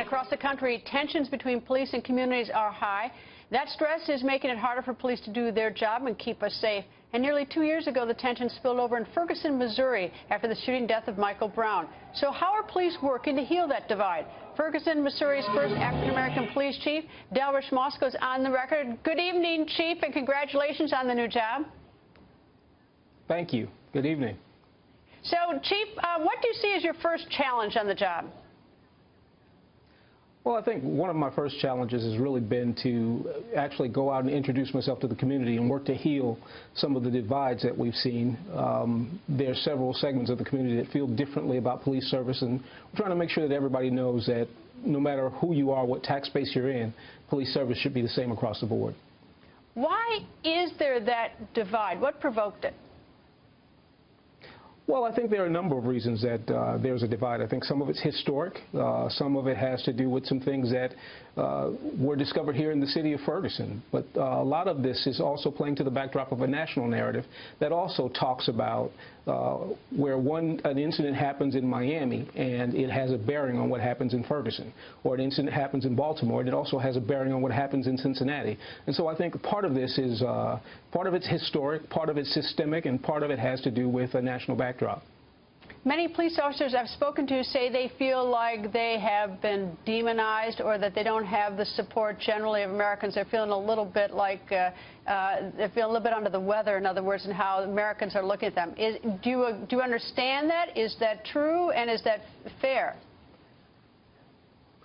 across the country, tensions between police and communities are high. That stress is making it harder for police to do their job and keep us safe. And nearly 2 years ago, the tension spilled over in Ferguson, Missouri, after the shooting death of Michael Brown. So how are police working to heal that divide? Ferguson, Missouri's first African-American police chief, Delrish Moss, goes on the record. Good evening, Chief, and congratulations on the new job. Thank you. Good evening. So, Chief, what do you see as your first challenge on the job? Well, I think one of my first challenges has really been to actually go out and introduce myself to the community and work to heal some of the divides that we've seen. There are several segments of the community that feel differently about police service, and we're trying to make sure that everybody knows that no matter who you are, what tax base you're in, police service should be the same across the board. Why is there that divide? What provoked it? Well, I think there are a number of reasons that there's a divide. I think some of it's historic. Some of it has to do with some things that were discovered here in the city of Ferguson. But a lot of this is also playing to the backdrop of a national narrative that also talks about where an incident happens in Miami and it has a bearing on what happens in Ferguson, or an incident happens in Baltimore and it also has a bearing on what happens in Cincinnati. And so I think part of this is part of it's historic, part of it's systemic, and part of it has to do with a national backdrop. Many police officers I've spoken to say they feel like they have been demonized, or that they don't have the support generally of Americans. They're feeling a little bit like they're feeling a little bit under the weather, in other words, and how Americans are looking at them. Do you understand that? Is that true, and is that fair?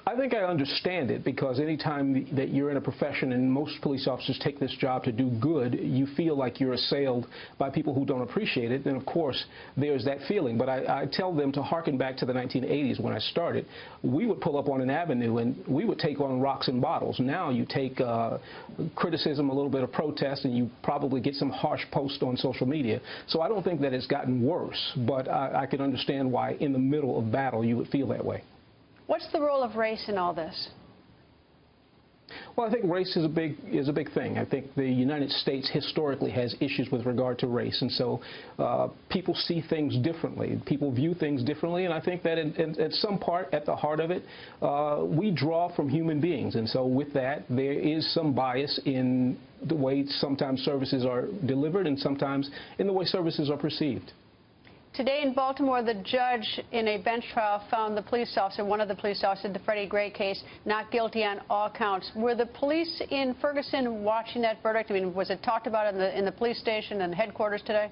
I think I understand it, because any time that you're in a profession, and most police officers take this job to do good, you feel like you're assailed by people who don't appreciate it. And of course, there's that feeling. But I tell them to harken back to the 1980s when I started. We would pull up on an avenue and we would take on rocks and bottles. Now you take criticism, a little bit of protest, and you probably get some harsh posts on social media. So I don't think that it's gotten worse, but I can understand why in the middle of battle you would feel that way. What's the role of race in all this? Well, I think race is a big thing. I think the United States historically has issues with regard to race, and so people see things differently. People view things differently, and I think that at some part, at the heart of it, we draw from human beings, and so with that, there is some bias in the way sometimes services are delivered and sometimes in the way services are perceived. Today in Baltimore, the judge in a bench trial found the police officer, one of the police officers in the Freddie Gray case, not guilty on all counts. Were the police in Ferguson watching that verdict? I mean, was it talked about in the police station and headquarters today?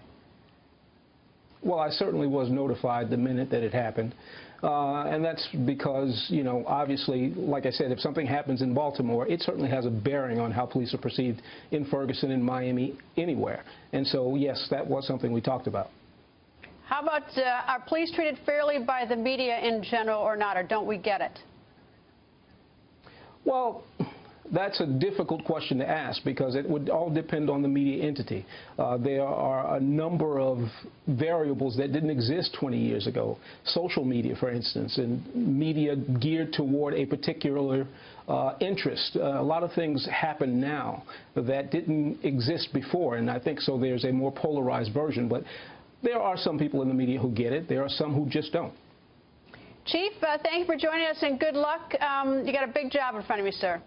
Well, I certainly was notified the minute that it happened. And that's because, you know, obviously, like I said, if something happens in Baltimore, it certainly has a bearing on how police are perceived in Ferguson, in Miami, anywhere. And so, yes, that was something we talked about. How about, are police treated fairly by the media in general or not, or don't we get it? Well, that's a difficult question to ask, because it would all depend on the media entity. There are a number of variables that didn't exist 20 years ago. Social media, for instance, and media geared toward a particular interest. A lot of things happen now that didn't exist before, and I think so there's a more polarized version. But there are some people in the media who get it. There are some who just don't. Chief, thank you for joining us, and good luck. You got a big job in front of you, sir.